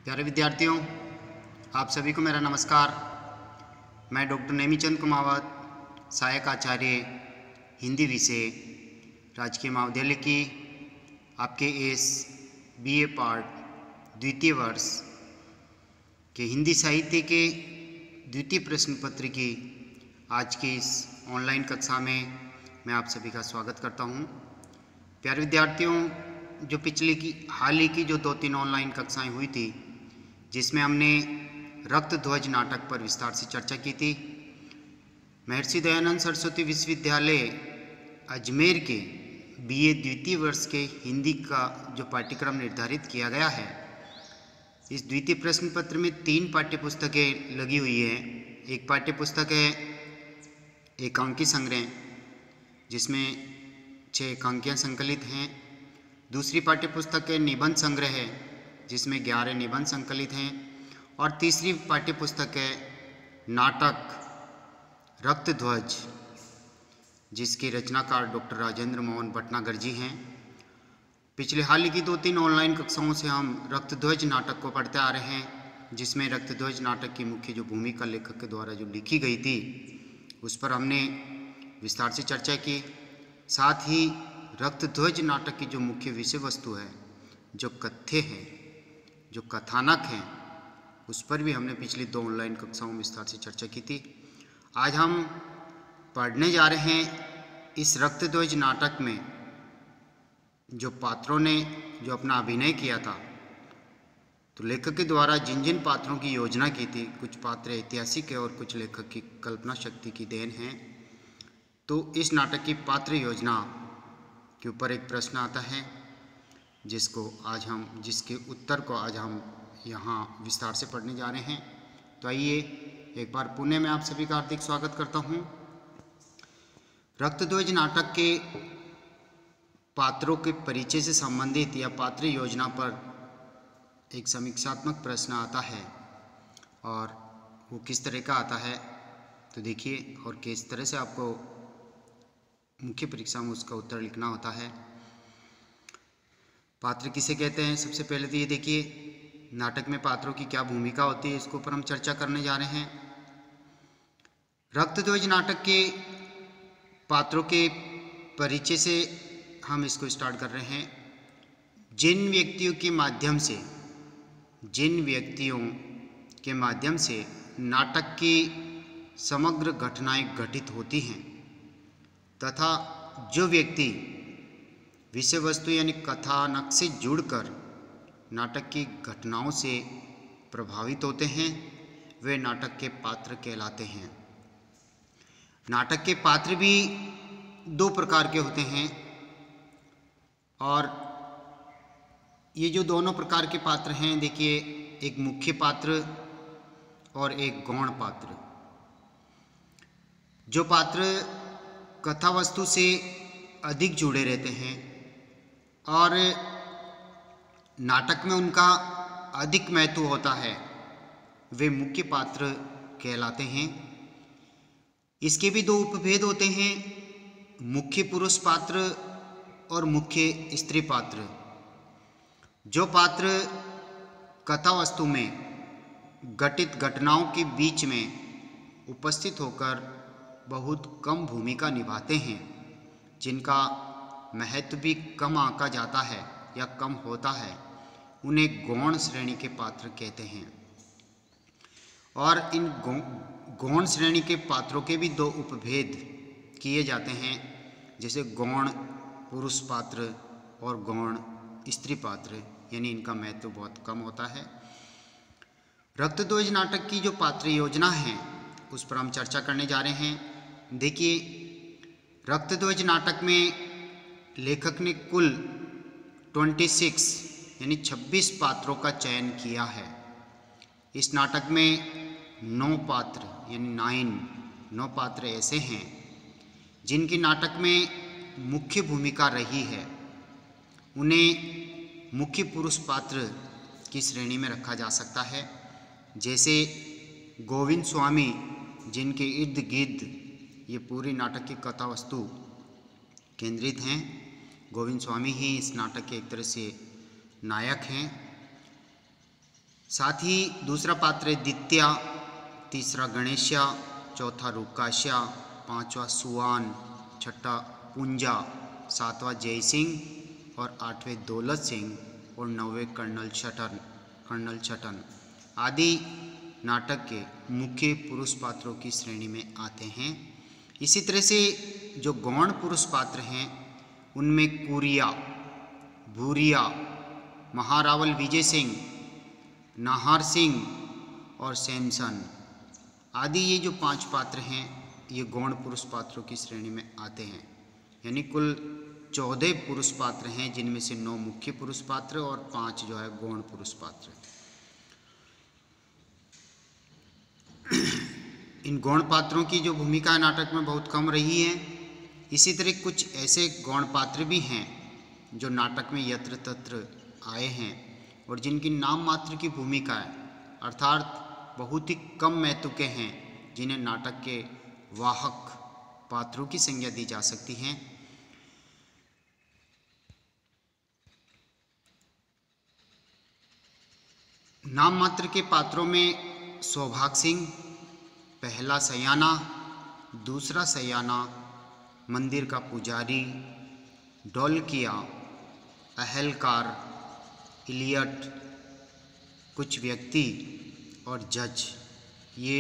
प्यारे विद्यार्थियों, आप सभी को मेरा नमस्कार। मैं डॉक्टर नेमीचंद कुमावत, सहायक आचार्य हिंदी विषय, राजकीय महाविद्यालय की आपके इस बीए पार्ट द्वितीय वर्ष के हिंदी साहित्य के द्वितीय प्रश्न पत्र की आज की इस ऑनलाइन कक्षा में मैं आप सभी का स्वागत करता हूं। प्यारे विद्यार्थियों, जो पिछली की हाल ही की जो 2-3 ऑनलाइन कक्षाएं हुई थी, जिसमें हमने रक्त ध्वज नाटक पर विस्तार से चर्चा की थी। महर्षि दयानंद सरस्वती विश्वविद्यालय अजमेर के बीए द्वितीय वर्ष के हिंदी का जो पाठ्यक्रम निर्धारित किया गया है, इस द्वितीय प्रश्न पत्र में 3 पाठ्यपुस्तकें लगी हुई हैं। एक पाठ्यपुस्तक है एकांकी संग्रह, जिसमें 6 एकांकियाँ संकलित हैं। दूसरी पाठ्यपुस्तक है निबंध संग्रह है, जिसमें 11 निबंध संकलित हैं। और तीसरी पाठ्यपुस्तक है नाटक रक्त ध्वज, जिसके रचनाकार डॉक्टर राजेंद्र मोहन भटनागर जी हैं। पिछले हाल ही की 2-3 ऑनलाइन कक्षाओं से हम रक्त ध्वज नाटक को पढ़ते आ रहे हैं, जिसमें रक्त ध्वज नाटक की मुख्य जो भूमिका लेखक के द्वारा जो लिखी गई थी, उस पर हमने विस्तार से चर्चा की। साथ ही रक्त ध्वज नाटक की जो मुख्य विषय वस्तु है, जो कथ्य है, जो कथानक हैं, उस पर भी हमने पिछली 2 ऑनलाइन कक्षाओं में विस्तार से चर्चा की थी। आज हम पढ़ने जा रहे हैं इस रक्त ध्वज नाटक में जो पात्रों ने जो अपना अभिनय किया था। तो लेखक के द्वारा जिन जिन पात्रों की योजना की थी, कुछ पात्र ऐतिहासिक है और कुछ लेखक की कल्पना शक्ति की देन है। तो इस नाटक की पात्र योजना के ऊपर एक प्रश्न आता है, जिसके उत्तर को आज हम यहाँ विस्तार से पढ़ने जा रहे हैं। तो आइए एक बार पुनः मैं आप सभी का हार्दिक स्वागत करता हूँ। रक्त ध्वज नाटक के पात्रों के परिचय से संबंधित या पात्र योजना पर एक समीक्षात्मक प्रश्न आता है, और वो किस तरह का आता है तो देखिए, और किस तरह से आपको मुख्य परीक्षा में उसका उत्तर लिखना होता है। पात्र किसे कहते हैं, सबसे पहले तो ये देखिए नाटक में पात्रों की क्या भूमिका होती है, इसके ऊपर हम चर्चा करने जा रहे हैं। रक्त ध्वज नाटक के पात्रों के परिचय से हम इसको स्टार्ट कर रहे हैं। जिन व्यक्तियों के माध्यम से नाटक की समग्र घटनाएं घटित होती हैं, तथा जो व्यक्ति विषय वस्तु यानी कथानक से जुड़कर नाटक की घटनाओं से प्रभावित होते हैं, वे नाटक के पात्र कहलाते हैं। नाटक के पात्र भी 2 प्रकार के होते हैं, और ये जो दोनों प्रकार के पात्र हैं, देखिए, एक मुख्य पात्र और एक गौण पात्र। जो पात्र कथा वस्तु से अधिक जुड़े रहते हैं और नाटक में उनका अधिक महत्व होता है, वे मुख्य पात्र कहलाते हैं। इसके भी 2 उपभेद होते हैं, मुख्य पुरुष पात्र और मुख्य स्त्री पात्र। जो पात्र कथा वस्तु में घटित घटनाओं के बीच में उपस्थित होकर बहुत कम भूमिका निभाते हैं, जिनका महत्व भी कम आंका जाता है या कम होता है, उन्हें गौण श्रेणी के पात्र कहते हैं। और इन गौण श्रेणी के पात्रों के भी 2 उपभेद किए जाते हैं, जैसे गौण पुरुष पात्र और गौण स्त्री पात्र, यानी इनका महत्व बहुत कम होता है। रक्त ध्वज नाटक की जो पात्र योजना है, उस पर हम चर्चा करने जा रहे हैं। देखिए, रक्त ध्वज नाटक में लेखक ने कुल 26 यानी 26 पात्रों का चयन किया है। इस नाटक में 9 पात्र यानी 9 पात्र ऐसे हैं जिनकी नाटक में मुख्य भूमिका रही है। उन्हें मुख्य पुरुष पात्र की श्रेणी में रखा जा सकता है, जैसे गोविंद स्वामी, जिनके इर्द गिर्द ये पूरी नाटक की कथा वस्तु केंद्रित हैं। गोविंद स्वामी ही इस नाटक के एक तरह से नायक हैं। साथ ही दूसरा पात्र है दित्या, तीसरा गणेशा, चौथा रुकाशा, पांचवा सुआन, छठा पुंजा, सातवां जय सिंह और आठवें दौलत सिंह और नौवें कर्नल छटन आदि नाटक के मुख्य पुरुष पात्रों की श्रेणी में आते हैं। इसी तरह से जो गौण पुरुष पात्र हैं उनमें कुरिया, भूरिया, महारावल विजय सिंह, नाहर सिंह और सैमसन आदि ये जो 5 पात्र हैं ये गौण पुरुष पात्रों की श्रेणी में आते हैं। यानी कुल 14 पुरुष पात्र हैं, जिनमें से 9 मुख्य पुरुष पात्र और 5 जो है गौण पुरुष पात्र। इन गौण पात्रों की जो भूमिका नाटक में बहुत कम रही है। इसी तरह कुछ ऐसे गौण पात्र भी हैं जो नाटक में यत्र तत्र आए हैं और जिनकी नाम मात्र की भूमिका है, अर्थात बहुत ही कम महत्व के हैं, जिन्हें नाटक के वाहक पात्रों की संज्ञा दी जा सकती है। नाम मात्र के पात्रों में सौभाग सिंह, पहला सयाना, दूसरा सयाना, मंदिर का पुजारी, ढोलकिया, अहलकार, इलियट, कुछ व्यक्ति और जज, ये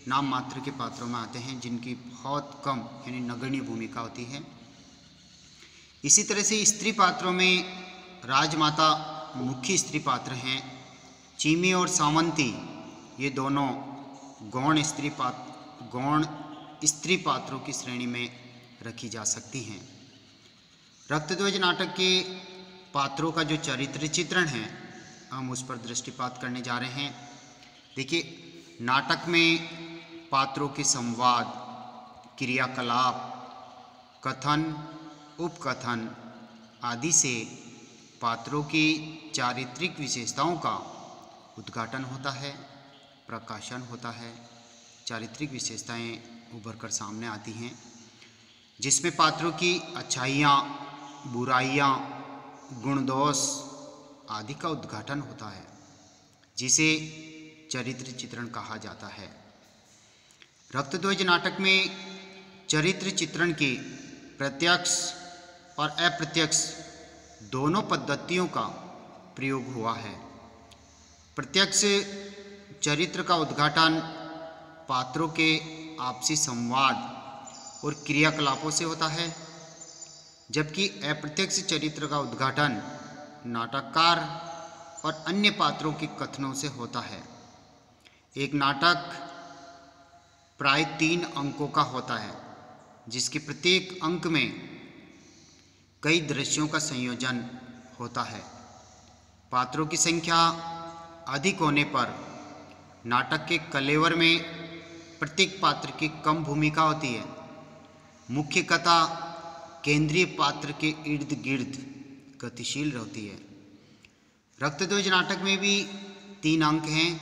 नाम मात्र के पात्रों में आते हैं जिनकी बहुत कम यानी नगण्य भूमिका होती है। इसी तरह से स्त्री पात्रों में राजमाता मुख्य स्त्री पात्र हैं। चीमी और सावंती ये दोनों गौण स्त्री पात्रों की श्रेणी में रखी जा सकती हैं। रक्तध्वज नाटक के पात्रों का जो चरित्र चित्रण है हम उस पर दृष्टिपात करने जा रहे हैं। देखिए, नाटक में पात्रों के संवाद, क्रियाकलाप, कथन, उपकथन आदि से पात्रों की चारित्रिक विशेषताओं का उद्घाटन होता है, प्रकाशन होता है। चारित्रिक विशेषताएं उभर कर सामने आती हैं, जिसमें पात्रों की अच्छाइयाँ, बुराइयाँ, गुण दोष आदि का उद्घाटन होता है, जिसे चरित्र चित्रण कहा जाता है। रक्तध्वज नाटक में चरित्र चित्रण की प्रत्यक्ष और अप्रत्यक्ष दोनों पद्धतियों का प्रयोग हुआ है। प्रत्यक्ष चरित्र का उद्घाटन पात्रों के आपसी संवाद और क्रियाकलापों से होता है, जबकि अप्रत्यक्ष चरित्र का उद्घाटन नाटककार और अन्य पात्रों के कथनों से होता है। एक नाटक प्राय 3 अंकों का होता है, जिसके प्रत्येक अंक में कई दृश्यों का संयोजन होता है। पात्रों की संख्या अधिक होने पर नाटक के कलेवर में प्रत्येक पात्र की कम भूमिका होती है। मुख्य कथा केंद्रीय पात्र के इर्द गिर्द गतिशील रहती है। रक्तध्वज नाटक में भी 3 अंक हैं,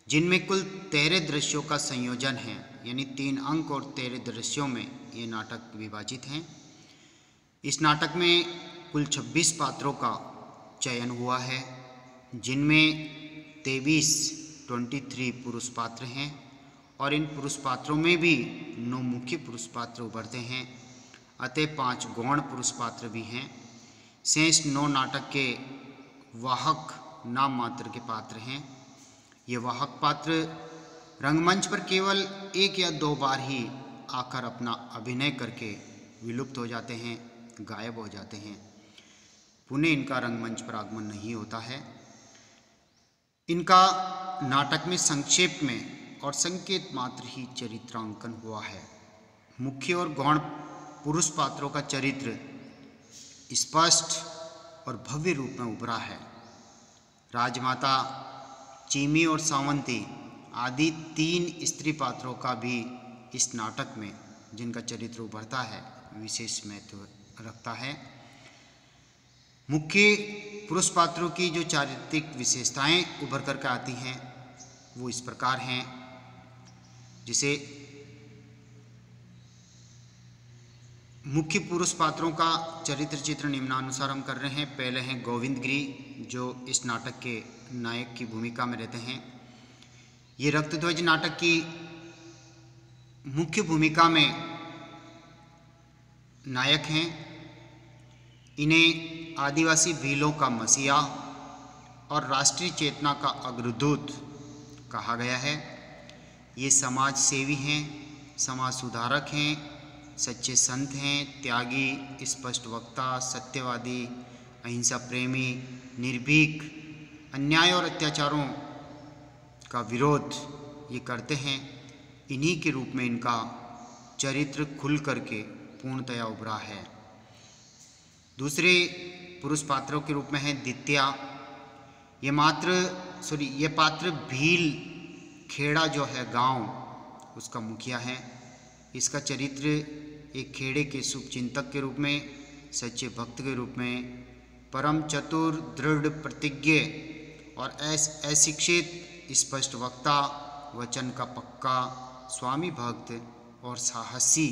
जिनमें कुल 13 दृश्यों का संयोजन है। यानी 3 अंक और 13 दृश्यों में ये नाटक विभाजित हैं। इस नाटक में कुल 26 पात्रों का चयन हुआ है, जिनमें 23 पुरुष पात्र हैं और इन पुरुष पात्रों में भी 9 मुख्य पुरुष पात्र उभरते हैं, अतः 5 गौण पुरुष पात्र भी हैं। शेष 9 नाटक के वाहक नाम मात्र के पात्र हैं। ये वाहक पात्र रंगमंच पर केवल 1 या 2 बार ही आकर अपना अभिनय करके विलुप्त हो जाते हैं, गायब हो जाते हैं। पुनः इनका रंगमंच पर आगमन नहीं होता है। इनका नाटक में संक्षेप में और संकेत मात्र ही चरित्रांकन हुआ है। मुख्य और गौण पुरुष पात्रों का चरित्र स्पष्ट और भव्य रूप में उभरा है। राजमाता, चीमी और सावंती आदि 3 स्त्री पात्रों का भी इस नाटक में जिनका चरित्र उभरता है विशेष महत्व रखता है। मुख्य पुरुष पात्रों की जो चारित्रिक विशेषताएं उभर कर आती हैं वो इस प्रकार हैं, जिसे मुख्य पुरुष पात्रों का चरित्र चित्र निम्नानुसार हम कर रहे हैं। पहले हैं गोविंद गिरी, जो इस नाटक के नायक की भूमिका में रहते हैं। ये रक्तध्वज नाटक की मुख्य भूमिका में नायक हैं। इन्हें आदिवासी भीलों का मसीहा और राष्ट्रीय चेतना का अग्रदूत कहा गया है। ये समाज सेवी हैं, समाज सुधारक हैं, सच्चे संत हैं, त्यागी, स्पष्ट वक्ता, सत्यवादी, अहिंसा प्रेमी, निर्भीक, अन्याय और अत्याचारों का विरोध ये करते हैं। इन्हीं के रूप में इनका चरित्र खुल करके पूर्णतया उभरा है। दूसरे पुरुष पात्रों के रूप में है दित्या। ये पात्र भील खेड़ा जो है गांव, उसका मुखिया है। इसका चरित्र एक खेड़े के शुभचिंतक के रूप में, सच्चे भक्त के रूप में, परम चतुर, दृढ़ प्रतिज्ञ और अशिक्षित, स्पष्ट वक्ता, वचन का पक्का, स्वामी भक्त और साहसी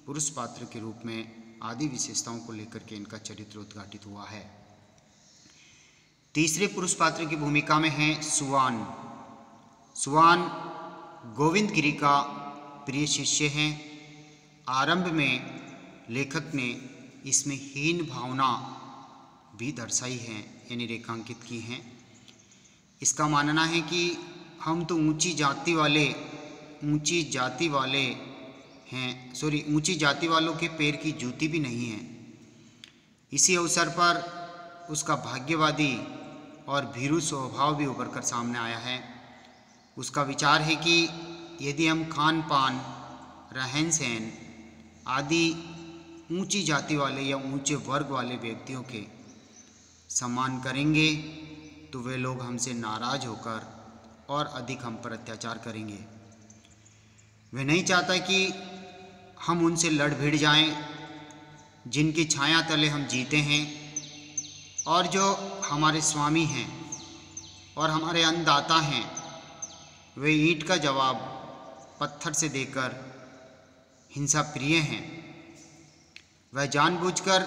पुरुष पात्र के रूप में आदि विशेषताओं को लेकर के इनका चरित्र उद्घाटित हुआ है। तीसरे पुरुष पात्र की भूमिका में है सुवान। सुवान गोविंद गिरी का प्रिय शिष्य हैं। आरंभ में लेखक ने इसमें हीन भावना भी दर्शाई है, यानी रेखांकित की हैं। इसका मानना है कि हम तो ऊंची जाति वालों के पैर की जूती भी नहीं है। इसी अवसर पर उसका भाग्यवादी और भीरू स्वभाव भी उभर कर सामने आया है। उसका विचार है कि यदि हम खान पान, रहन सहन आदि ऊंची जाति वाले या ऊंचे वर्ग वाले व्यक्तियों के सम्मान करेंगे तो वे लोग हमसे नाराज होकर और अधिक हम पर अत्याचार करेंगे। वह नहीं चाहता कि हम उनसे लड़ भिड़ जाएं, जिनकी छाया तले हम जीते हैं और जो हमारे स्वामी हैं और हमारे अन्नदाता हैं, वे ईंट का जवाब पत्थर से देकर हिंसा प्रिय हैं। वह जानबूझकर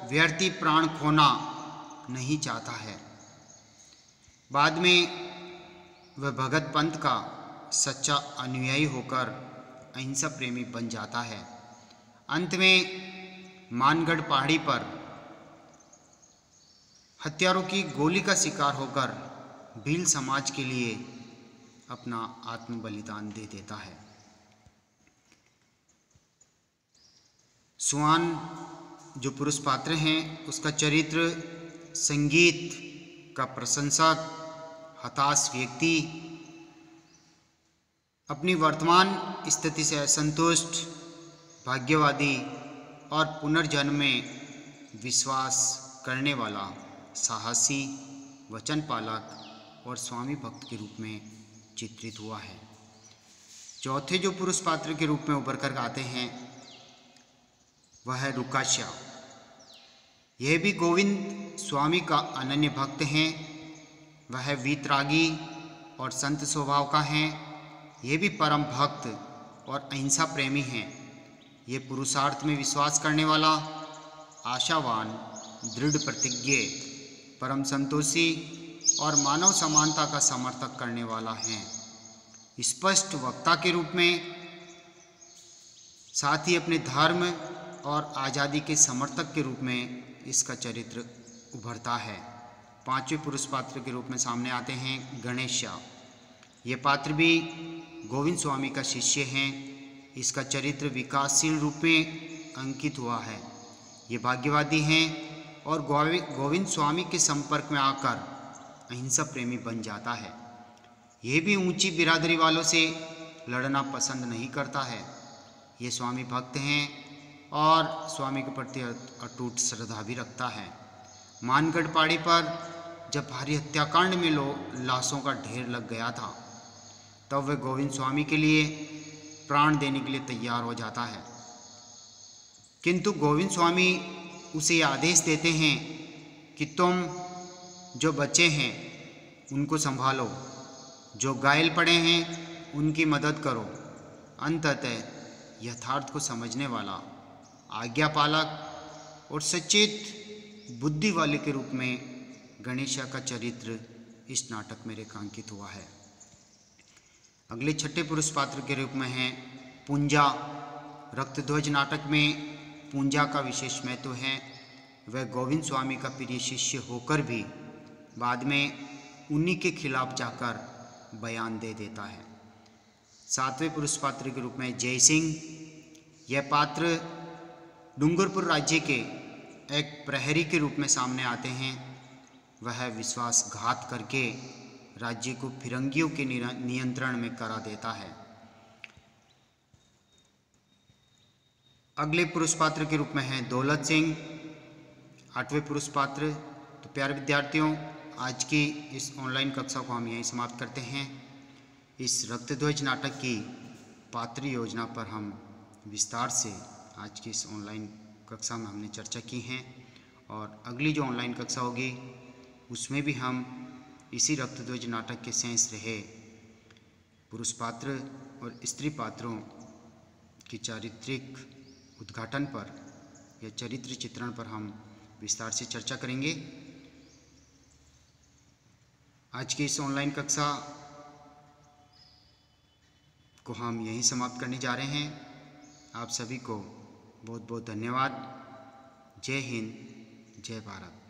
व्यर्थी प्राण खोना नहीं चाहता है। बाद में वह भगत पंथ का सच्चा अनुयायी होकर अहिंसा प्रेमी बन जाता है। अंत में मानगढ़ पहाड़ी पर हत्यारों की गोली का शिकार होकर भील समाज के लिए अपना आत्म बलिदान दे देता है। सुवान जो पुरुष पात्र हैं, उसका चरित्र संगीत का प्रशंसक, हताश व्यक्ति, अपनी वर्तमान स्थिति से असंतुष्ट, भाग्यवादी और पुनर्जन्म में विश्वास करने वाला, साहसी, वचन पालक और स्वामी भक्त के रूप में चित्रित हुआ है। चौथे जो पुरुष पात्र के रूप में उभर कर आते हैं वह है रुकाश्या। यह भी गोविंद स्वामी का अनन्य भक्त हैं। वह वीतरागी और संत स्वभाव का हैं। ये भी परम भक्त और अहिंसा प्रेमी हैं। ये पुरुषार्थ में विश्वास करने वाला, आशावान, दृढ़ प्रतिज्ञ, परम संतोषी और मानव समानता का समर्थक करने वाला हैं। स्पष्ट वक्ता के रूप में, साथ ही अपने धर्म और आज़ादी के समर्थक के रूप में इसका चरित्र उभरता है। पांचवें पुरुष पात्र के रूप में सामने आते हैं गणेशा। ये पात्र भी गोविंद स्वामी का शिष्य हैं। इसका चरित्र विकासशील रूप में अंकित हुआ है। ये भाग्यवादी हैं और गोविंद स्वामी के संपर्क में आकर अहिंसा प्रेमी बन जाता है। ये भी ऊंची बिरादरी वालों से लड़ना पसंद नहीं करता है। ये स्वामी भक्त हैं और स्वामी के प्रति अटूट श्रद्धा भी रखता है। मानगढ़ पहाड़ी पर जब भारी हत्याकांड में लाशों का ढेर लग गया था, तब वह गोविंद स्वामी के लिए प्राण देने के लिए तैयार हो जाता है। किंतु गोविंद स्वामी उसे आदेश देते हैं कि तुम जो बच्चे हैं उनको संभालो, जो घायल पड़े हैं उनकी मदद करो। अंततः यथार्थ को समझने वाला, आज्ञापालक और सचेत बुद्धि वाले के रूप में गणेशा का चरित्र इस नाटक में रेखांकित हुआ है। अगले छठे पुरुष पात्र के रूप में है पूंजा। रक्तध्वज नाटक में पूंजा का विशेष महत्व है। वह गोविंद स्वामी का प्रिय शिष्य होकर भी बाद में उन्हीं के खिलाफ जाकर बयान दे देता है। सातवें पुरुष पात्र के रूप में जय सिंह। यह पात्र डूंगरपुर राज्य के एक प्रहरी के रूप में सामने आते हैं। वह विश्वासघात करके राज्य को फिरंगियों के नियंत्रण में करा देता है। अगले पुरुष पात्र के रूप में है दौलत सिंह, आठवें पुरुष पात्र। तो प्यारे विद्यार्थियों, आज की इस ऑनलाइन कक्षा को हम यहीं समाप्त करते हैं। इस रक्तध्वज नाटक की पात्र योजना पर हम विस्तार से आज की इस ऑनलाइन कक्षा में हमने चर्चा की है, और अगली जो ऑनलाइन कक्षा होगी उसमें भी हम इसी रक्तध्वज नाटक के शेष रहे पुरुष पात्र और स्त्री पात्रों की चारित्रिक उद्घाटन पर या चरित्र चित्रण पर हम विस्तार से चर्चा करेंगे। आज की इस ऑनलाइन कक्षा को हम यहीं समाप्त करने जा रहे हैं। आप सभी को बहुत बहुत धन्यवाद। जय हिंद, जय भारत।